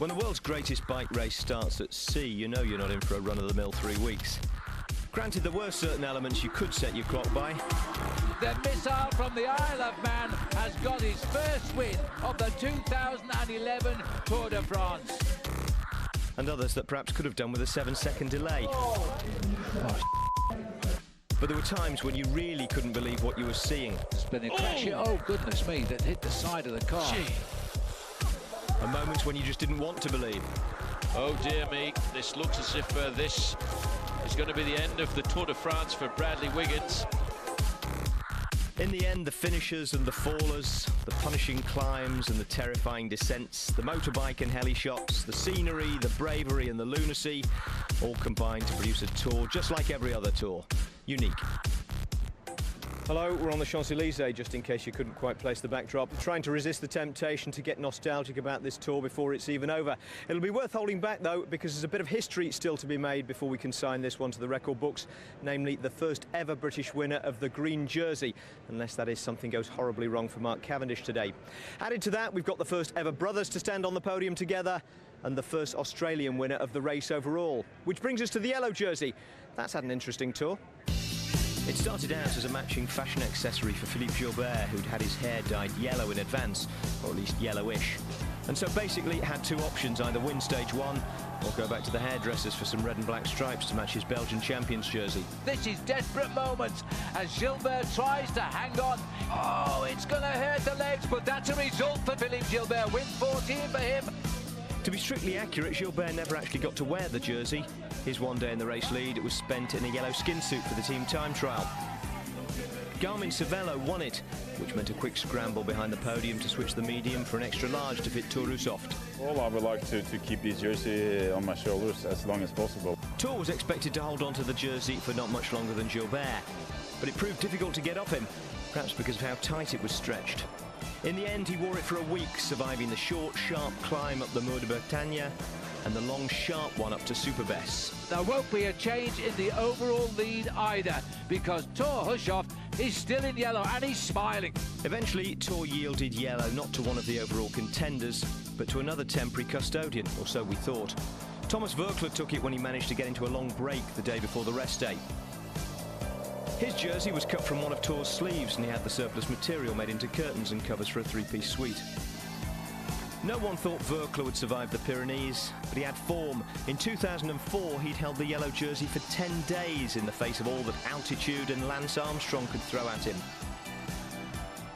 When the world's greatest bike race starts at sea, you know you're not in for a run-of-the-mill 3 weeks. Granted, there were certain elements you could set your clock by. The missile from the Isle of Man has got his first win of the 2011 Tour de France. And others that perhaps could have done with a 7-second delay. But there were times when you really couldn't believe what you were seeing. It's been a crash here, oh goodness me, that hit the side of the car. And moments when you just didn't want to believe. Oh dear me, this looks as if this is going to be the end of the Tour de France for Bradley Wiggins. In the end, the finishers and the fallers, the punishing climbs and the terrifying descents, the motorbike and heli shots, the scenery, the bravery and the lunacy, all combined to produce a tour just like every other tour. Unique. Hello, we're on the Champs-Elysees, just in case you couldn't quite place the backdrop, trying to resist the temptation to get nostalgic about this tour before it's even over. It'll be worth holding back, though, because there's a bit of history still to be made before we can sign this one to the record books, namely the first ever British winner of the green jersey, unless that is something goes horribly wrong for Mark Cavendish today. Added to that, we've got the first ever brothers to stand on the podium together, and the first Australian winner of the race overall. Which brings us to the yellow jersey. That's had an interesting tour. It started out as a matching fashion accessory for Philippe Gilbert, who'd had his hair dyed yellow in advance, or at least yellowish. And so basically it had two options, either win stage one or go back to the hairdressers for some red and black stripes to match his Belgian champions jersey. This is desperate moments as Gilbert tries to hang on. Oh, it's going to hurt the legs, but that's a result for Philippe Gilbert. Win 14 for him. To be strictly accurate, Gilbert never actually got to wear the jersey. His one day in the race lead was spent in a yellow skin suit for the team time trial. Garmin Cervelo won it, which meant a quick scramble behind the podium to switch the medium for an extra large to fit Touru Soft. Well, I would like to keep this jersey on my shoulders as long as possible. Tour was expected to hold on to the jersey for not much longer than Gilbert, but it proved difficult to get off him, perhaps because of how tight it was stretched. In the end, he wore it for a week, surviving the short, sharp climb up the Mur de Bretagne and the long, sharp one up to Superbès. There won't be a change in the overall lead either, because Thor Hushoff is still in yellow and he's smiling. Eventually, Tour yielded yellow not to one of the overall contenders, but to another temporary custodian, or so we thought. Thomas Voeckler took it when he managed to get into a long break the day before the rest day. His jersey was cut from one of Tour's sleeves, and he had the surplus material made into curtains and covers for a three-piece suite. No one thought Voeckler would survive the Pyrenees, but he had form. In 2004, he'd held the yellow jersey for 10 days in the face of all that altitude and Lance Armstrong could throw at him.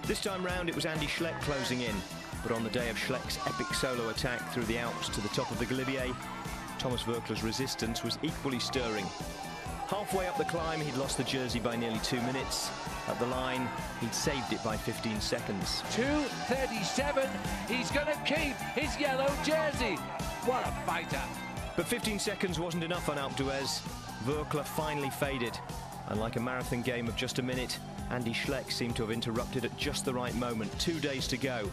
This time round, it was Andy Schleck closing in, but on the day of Schleck's epic solo attack through the Alps to the top of the Galibier, Thomas Voeckler's resistance was equally stirring. Halfway up the climb, he'd lost the jersey by nearly 2 minutes. At the line, he'd saved it by 15 seconds. 2:37, he's going to keep his yellow jersey. What a fighter. But 15 seconds wasn't enough on Alpe d'Huez. Voeckler finally faded. And like a marathon game of just a minute, Andy Schleck seemed to have interrupted at just the right moment. 2 days to go.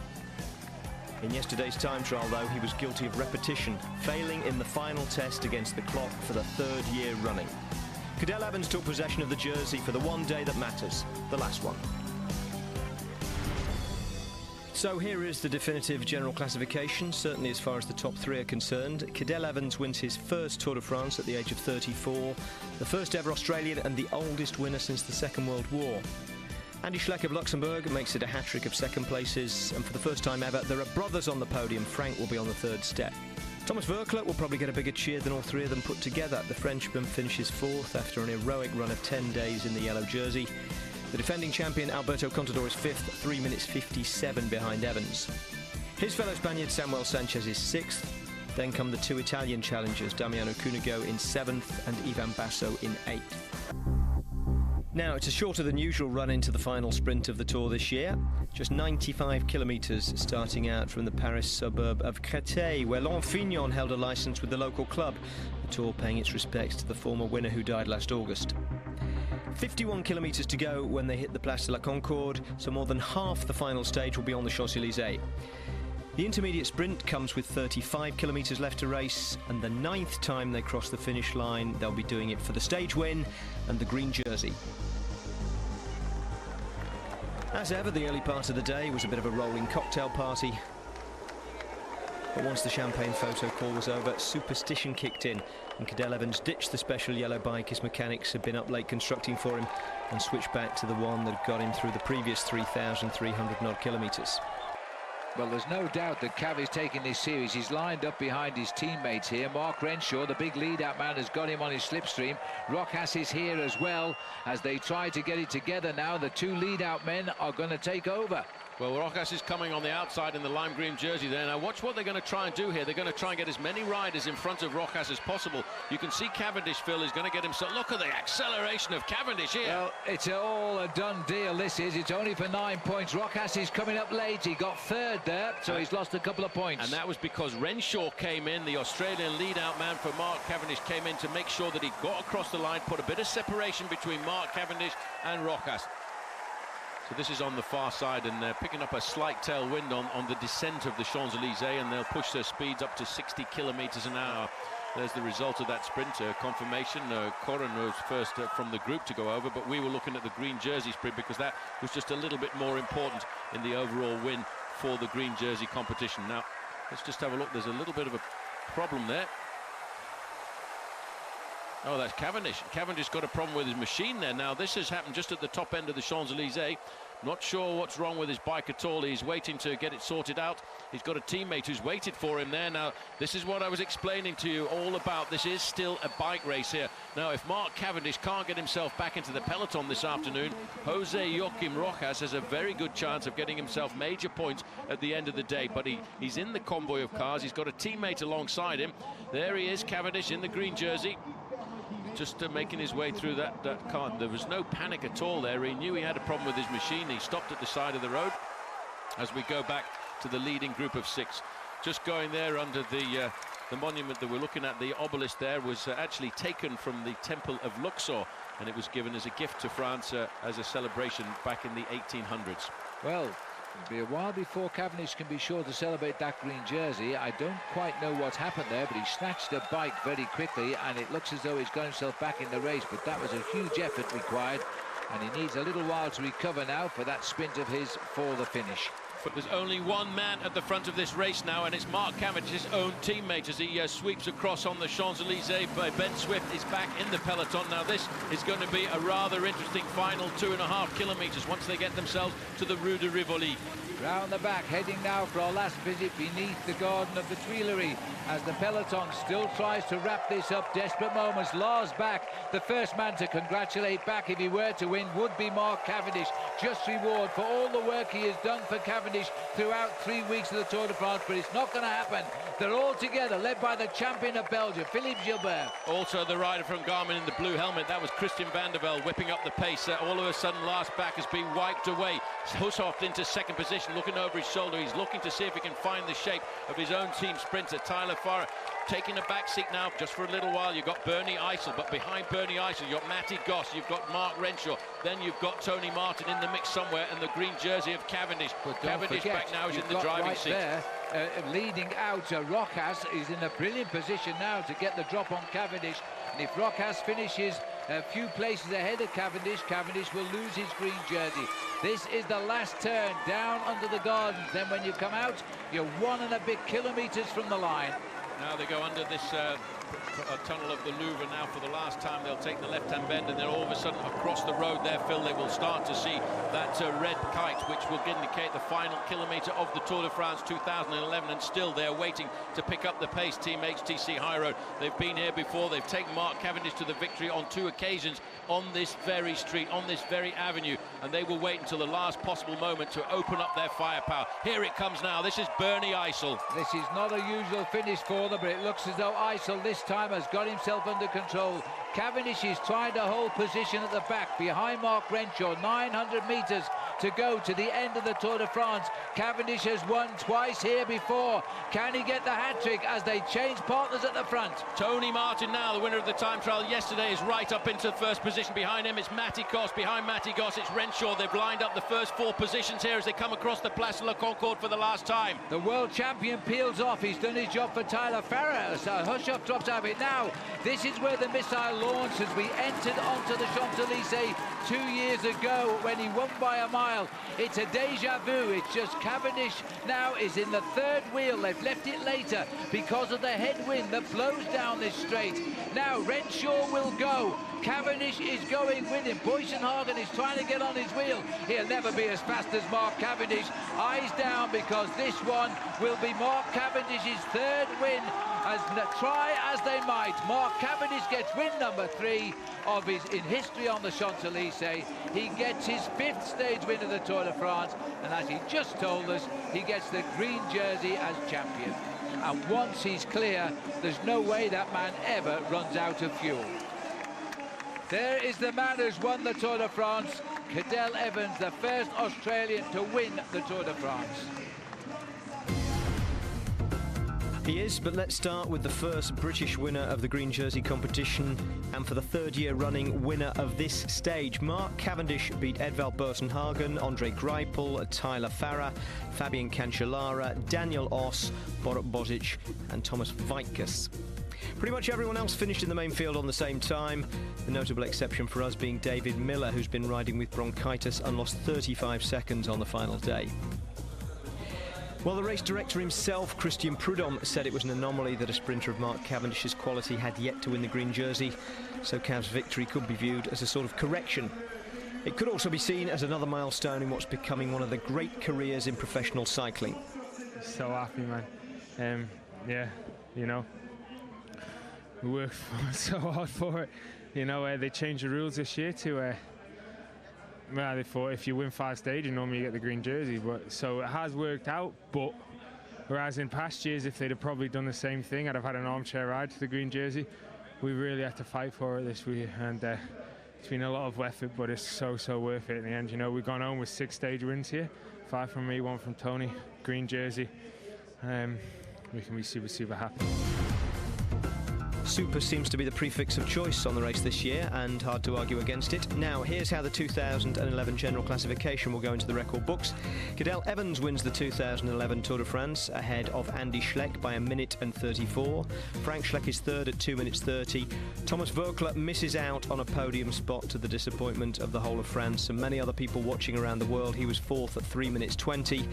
In yesterday's time trial, though, he was guilty of repetition, failing in the final test against the clock for the third year running. Cadel Evans took possession of the jersey for the one day that matters, the last one. So here is the definitive general classification, certainly as far as the top three are concerned. Cadel Evans wins his first Tour de France at the age of 34, the first ever Australian and the oldest winner since the Second World War. Andy Schleck of Luxembourg makes it a hat-trick of second places, and for the first time ever, there are brothers on the podium. Frank will be on the third step. Thomas Voeckler will probably get a bigger cheer than all three of them put together. The Frenchman finishes fourth after an heroic run of 10 days in the yellow jersey. The defending champion Alberto Contador is fifth, 3 minutes 57 behind Evans. His fellow Spaniard Samuel Sanchez is sixth. Then come the two Italian challengers, Damiano Cunego in seventh and Ivan Basso in eighth. Now, it's a shorter than usual run into the final sprint of the Tour this year. Just 95 kilometres starting out from the Paris suburb of Creteil, where Laurent Fignon held a licence with the local club, the Tour paying its respects to the former winner who died last August. 51 kilometres to go when they hit the Place de la Concorde, so more than half the final stage will be on the Champs-Elysees. The intermediate sprint comes with 35 kilometres left to race, and the 9th time they cross the finish line, they'll be doing it for the stage win and the green jersey. As ever, the early part of the day was a bit of a rolling cocktail party. But once the champagne photo call was over, superstition kicked in, and Creteil Evans ditched the special yellow bike his mechanics had been up late constructing for him and switched back to the one that got him through the previous 3,300 odd kilometres. Well, there's no doubt that Cav is taking this series. He's lined up behind his teammates here. Mark Renshaw, the big lead-out man, has got him on his slipstream. Rojas is here as well as they try to get it together now. The two lead-out men are going to take over. Well, Rojas is coming on the outside in the lime green jersey there. Now watch what they're going to try and do here. They're going to try and get as many riders in front of Rojas as possible. You can see Cavendish, Phil, is going to get himself... Look at the acceleration of Cavendish here. Well, it's all a done deal, this is. It's only for 9 points. Rojas is coming up late. He got third there, so he's lost a couple of points. And that was because Renshaw came in, the Australian lead-out man for Mark Cavendish came in to make sure that he got across the line, put a bit of separation between Mark Cavendish and Rojas. So this is on the far side, and they're picking up a slight tailwind on the descent of the Champs-Elysees, and they'll push their speeds up to 60 kilometres an hour. There's the result of that sprint confirmation. Corin was first from the group to go over, but we were looking at the green jersey sprint because that was just a little bit more important in the overall win for the green jersey competition. Now, let's just have a look. There's a little bit of a problem there. Oh, that's Cavendish. Cavendish got a problem with his machine there. Now, this has happened just at the top end of the Champs-Elysees. Not sure what's wrong with his bike at all. He's waiting to get it sorted out. He's got a teammate who's waited for him there. Now, this is what I was explaining to you all about. This is still a bike race here. Now, if Mark Cavendish can't get himself back into the peloton this afternoon, Jose Joaquim Rojas has a very good chance of getting himself major points at the end of the day. But he's in the convoy of cars. He's got a teammate alongside him. There he is, Cavendish in the green jersey. Just making his way through that car. There was no panic at all there. He knew he had a problem with his machine. He stopped at the side of the road as we go back to the leading group of 6. Just going there under the monument that we're looking at, the obelisk there was actually taken from the Temple of Luxor, and it was given as a gift to France as a celebration back in the 1800s. Well, it'll be a while before Cavendish can be sure to celebrate that green jersey. I don't quite know what's happened there, but he snatched a bike very quickly, and it looks as though he's got himself back in the race. But that was a huge effort required, and he needs a little while to recover now for that sprint of his for the finish. But there's only one man at the front of this race now, and it's Mark Cavendish's own teammate as he sweeps across on the Champs-Elysees. Ben Swift is back in the peloton. Now this is going to be a rather interesting final 2.5 kilometres once they get themselves to the Rue de Rivoli. Round the back, heading now for our last visit beneath the Garden of the Tuileries as the peloton still tries to wrap this up. Desperate moments. Lars back, the first man to congratulate back if he were to win would be Mark Cavendish. Just reward for all the work he has done for Cavendish throughout 3 weeks of the Tour de France, but it's not going to happen. They're all together, led by the champion of Belgium, Philippe Gilbert. Also the rider from Garmin in the blue helmet, that was Christian van der Velde whipping up the pace. All of a sudden, Lars back has been wiped away. Hushoff into second position, looking over his shoulder. He's looking to see if he can find the shape of his own team sprinter, Tyler Farrer, taking a back seat now just for a little while. You've got Bernie Eisel, but behind Bernie Eisel, you've got Matty Goss, you've got Mark Renshaw, then you've got Tony Martin in the mix somewhere, and the green jersey of Cavendish. Cavendish back now is in the driving seat. There, leading out, Rojas is in a brilliant position now to get the drop on Cavendish. And if Rojas finishes a few places ahead of Cavendish, Cavendish will lose his green jersey. This is the last turn down under the gardens. Then when you come out, you're 1.5 kilometres from the line. Now they go under this tunnel of the Louvre now for the last time. They'll take the left-hand bend, and then all of a sudden across the road there, Phil, they will start to see that red kite, which will indicate the final kilometre of the Tour de France 2011, and still they're waiting to pick up the pace. Team HTC High Road, they've been here before. They've taken Mark Cavendish to the victory on 2 occasions on this very street, on this very avenue, and they will wait until the last possible moment to open up their firepower. Here it comes now. This is Bernie Eisel. This is not a usual finish for them, but it looks as though Eisel this time has got himself under control. Cavendish is trying to hold position at the back behind Mark Renshaw. 900 metres to go to the end of the Tour de France. Cavendish has won twice here before. Can he get the hat-trick as they change partners at the front? Tony Martin now, the winner of the time trial yesterday, is right up into first position. Behind him it's Matty Goss. Behind Matty Goss it's Renshaw. They've lined up the first 4 positions here as they come across the Place de la Concorde for the last time. The world champion peels off. He's done his job for Tyler Farrer. So Hushoff drops out of it. Now, this is where the missile launched as we entered onto the Champs-Elysees 2 years ago when he won by a mile. It's a deja vu. It's just Cavendish now is in the third wheel. They've left it later because of the headwind that blows down this straight. Now Renshaw will go. Cavendish is going with him. Boysenhagen is trying to get on his wheel. He'll never be as fast as Mark Cavendish. Eyes down, because this one will be Mark Cavendish's third win. As try as they might, Mark Cavendish gets win number 3 of his in history on the Champs-Elysees. He gets his 5th stage win of the Tour de France, and as he just told us, he gets the green jersey as champion. And once he's clear, there's no way that man ever runs out of fuel. There is the man who's won the Tour de France, Creteil Evans, the first Australian to win the Tour de France. He is, but let's start with the first British winner of the green jersey competition, and for the 3rd year running winner of this stage. Mark Cavendish beat Edvald Boasson-Hagen, Andre Greipel, Tyler Farah, Fabian Cancellara, Daniel Oss, Borut Bozic and Thomas Weitges. Pretty much everyone else finished in the main field on the same time, the notable exception for us being David Miller, who's been riding with bronchitis and lost 35 seconds on the final day. Well, the race director himself, Christian Prudhomme, said it was an anomaly that a sprinter of Mark Cavendish's quality had yet to win the green jersey, so Cav's victory could be viewed as a sort of correction. It could also be seen as another milestone in what's becoming one of the great careers in professional cycling. So happy, man. Yeah, you know, we worked so hard for it. You know, they changed the rules this year to well, they thought if you win 5 stages, normally you get the green jersey. But so it has worked out. But whereas in past years, if they'd have probably done the same thing, I'd have had an armchair ride to the green jersey. We really had to fight for it this week, and it's been a lot of effort, but it's so worth it in the end. You know, we've gone home with 6 stage wins here, 5 from me, 1 from Tony, green jersey. We can be super happy. Super seems to be the prefix of choice on the race this year, and hard to argue against it. Now, here's how the 2011 general classification will go into the record books. Creteil Evans wins the 2011 Tour de France ahead of Andy Schleck by 1 minute and 34. Frank Schleck is 3rd at 2 minutes 30. Thomas Voeckler misses out on a podium spot, to the disappointment of the whole of France and many other people watching around the world. He was 4th at 3 minutes 20.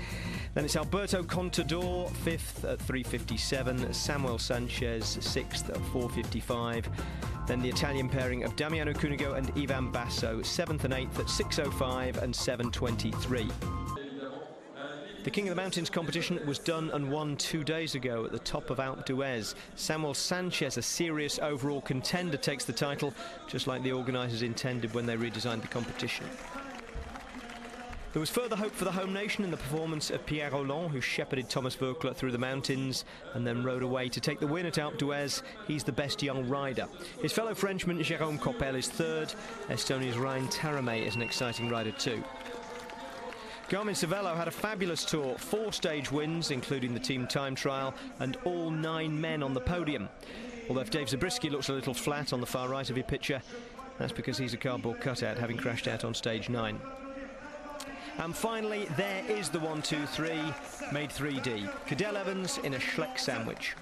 Then it's Alberto Contador, 5th at 3:57. Samuel Sanchez, 6th at 4:55. Then the Italian pairing of Damiano Cunego and Ivan Basso, 7th and 8th at 6:05 and 7:23. The King of the Mountains competition was done and won 2 days ago at the top of Alpe d'Huez. Samuel Sanchez, a serious overall contender, takes the title, just like the organisers intended when they redesigned the competition. There was further hope for the home nation in the performance of Pierre Rolland, who shepherded Thomas Voeckler through the mountains and then rode away to take the win at Alpe d'Huez. He's the best young rider. His fellow Frenchman Jérôme Coppel is 3rd. Estonia's Ryan Taramay is an exciting rider too. Garmin Cervelo had a fabulous tour, 4 stage wins, including the team time trial, and all 9 men on the podium. Although if Dave Zabriskie looks a little flat on the far right of your picture, that's because he's a cardboard cutout, having crashed out on stage 9. And finally, there is the 1, 2, 3, made 3D. Creteil Evans in a Schleck sandwich.